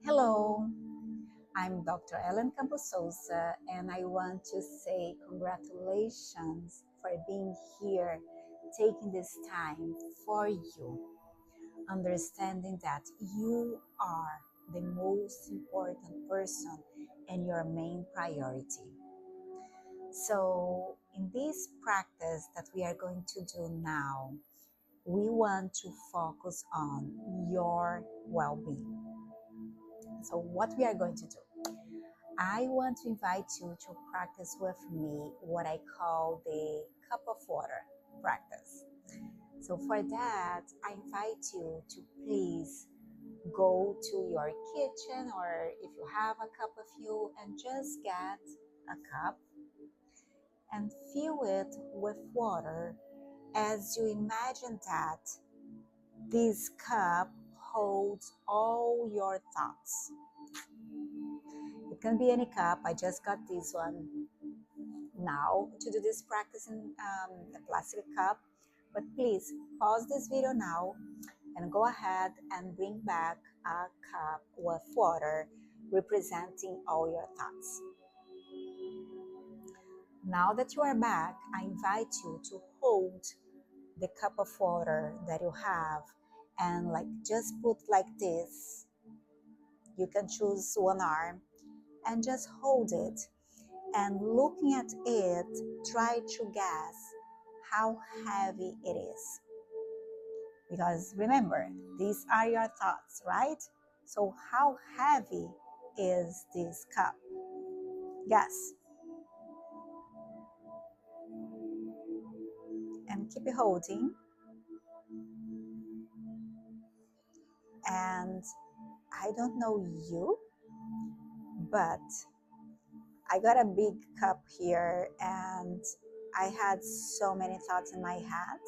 Hello, I'm Dr. Campos Sousa, and I want to say congratulations for being here, taking this time for you, understanding that you are the most important person and your main priority. So, in this practice that we are going to do now, we want to focus on your well being. So, what we are going to do? I want to invite you to practice with me what I call the cup of water practice. So for that, I invite you to please go to your kitchen, or if you have a cup of you, and just get a cup and fill it with water as you imagine that this cup holds all your thoughts. It can be any cup. I just got this one now to do this practice in a plastic cup. But please pause this video now and go ahead and bring back a cup with water representing all your thoughts. Now that you are back, I invite you to hold the cup of water that you have and just put like this. You can choose one arm and just hold it. And looking at it, try to guess how heavy it is. Because remember, these are your thoughts, right? So how heavy is this cup? Guess. And keep it holding. And I don't know you, but I got a big cup here and I had so many thoughts in my head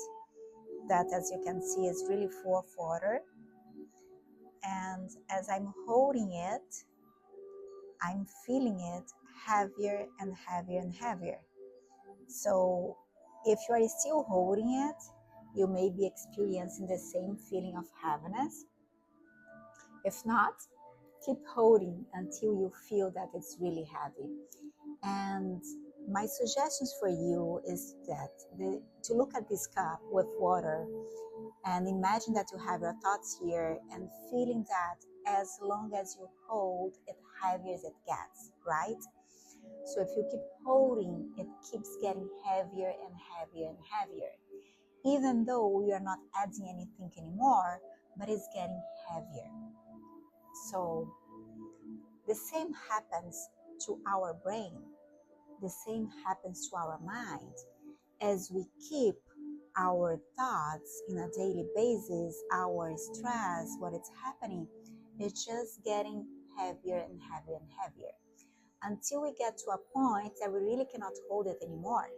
that, as you can see, is really full of water. And as I'm holding it, I'm feeling it heavier and heavier and heavier. So if you are still holding it, you may be experiencing the same feeling of heaviness. If not, keep holding until you feel that it's really heavy. And my suggestions for you is that to look at this cup with water and imagine that you have your thoughts here and feeling that as long as you hold, it heavier as it gets, right? So if you keep holding, it keeps getting heavier and heavier and heavier. Even though we are not adding anything anymore, but it's getting heavier. So the same happens to our brain. The same happens to our mind. As we keep our thoughts in a daily basis, our stress, what is happening, it's just getting heavier and heavier and heavier until we get to a point that we really cannot hold it anymore.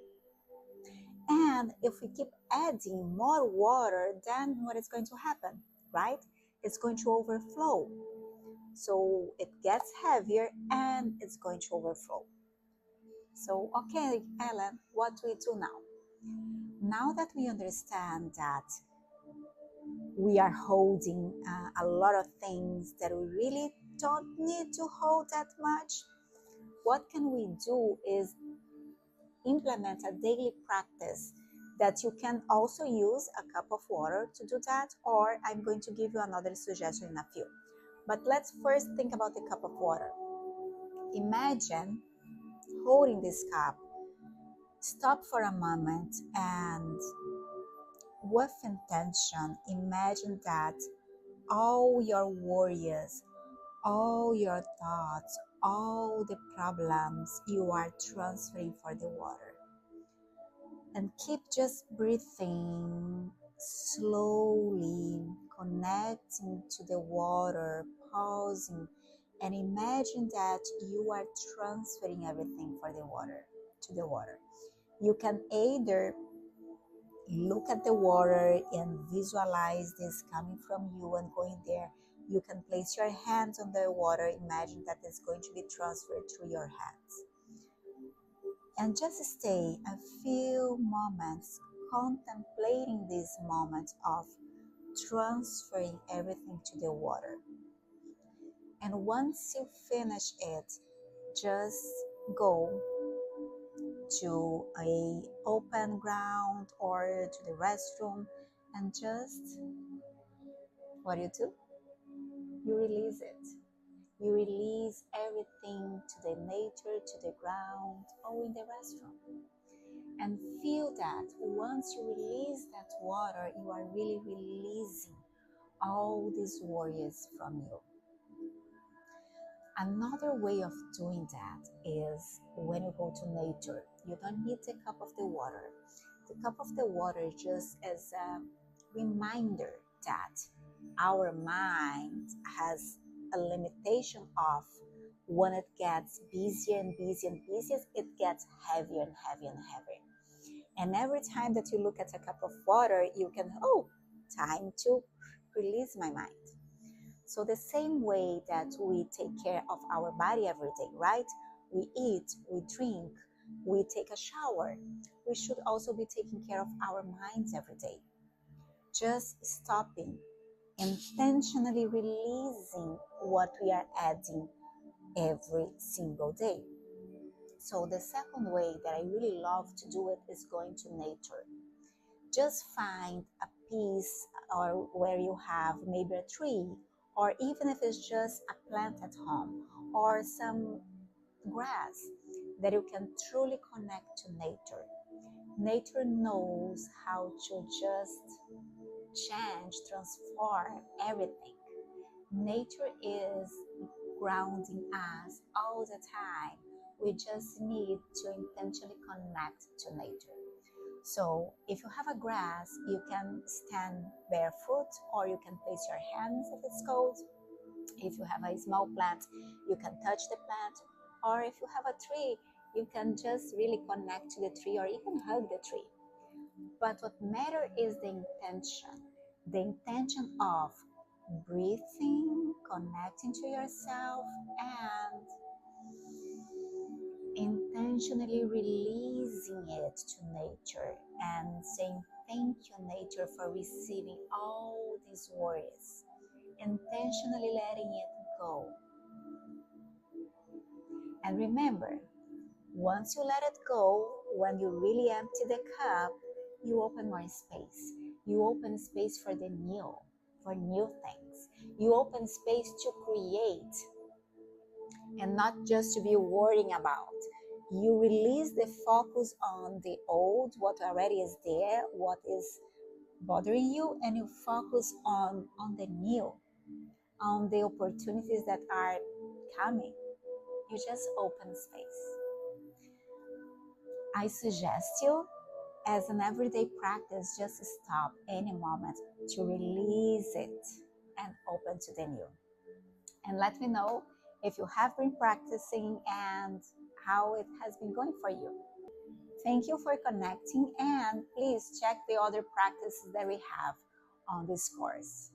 And if we keep adding more water, then what is going to happen, right? It's going to overflow. So it gets heavier and it's going to overflow. So, okay, Ellen, what do we do now? Now that we understand that we are holding a lot of things that we really don't need to hold that much, what can we do is implement a daily practice that you can also use a cup of water to do that, or I'm going to give you another suggestion in a few. But let's first think about the cup of water. Imagine holding this cup. Stop for a moment and with intention, imagine that all your worries, all your thoughts, all the problems you are transferring for the water. And keep just breathing slowly, connecting to the water, pausing, and imagine that you are transferring everything for the water, to the water. You can either look at the water and visualize this coming from you and going there. You can place your hands on the water, imagine that it's going to be transferred through your hands. And just stay a few moments contemplating this moment of transferring everything to the water. And once you finish it, just go to a open ground or to the restroom and just, what do? You release it. You release everything to the nature, to the ground, or in the restroom. And feel that once you release that water, you are really releasing all these worries from you. Another way of doing that is when you go to nature. You don't need the cup of the water. The cup of the water just as a reminder that our mind has a limitation of when it gets busier and busier and busier, it gets heavier and heavier and heavier. And every time that you look at a cup of water, you can, time to release my mind. So the same way that we take care of our body every day, right? We eat, we drink, we take a shower. We should also be taking care of our minds every day. Just stopping, intentionally releasing what we are adding every single day. So the second way that I really love to do it is going to nature. Just find a piece or where you have maybe a tree, or even if it's just a plant at home or some grass, that you can truly connect to nature. Nature knows how to just change, transform everything. Nature is grounding us all the time. We just need to intentionally connect to nature. So if you have a grass, you can stand barefoot, or you can place your hands if it's cold. If you have a small plant, you can touch the plant. Or if you have a tree, you can just really connect to the tree or even hug the tree. But what matters is the intention of breathing, connecting to yourself, and intentionally releasing it to nature and saying thank you, nature, for receiving all these worries, intentionally letting it go. And remember, once you let it go, when you really empty the cup, you open more space. You open space for the new, for new things. You open space to create and not just to be worrying about. You release the focus on the old, what already is there, what is bothering you, and you focus on the new, on the opportunities that are coming. You just open space. I suggest you, as an everyday practice, just stop any moment to release it and open to the new. And let me know if you have been practicing and how it has been going for you. Thank you for connecting, and please check the other practices that we have on this course.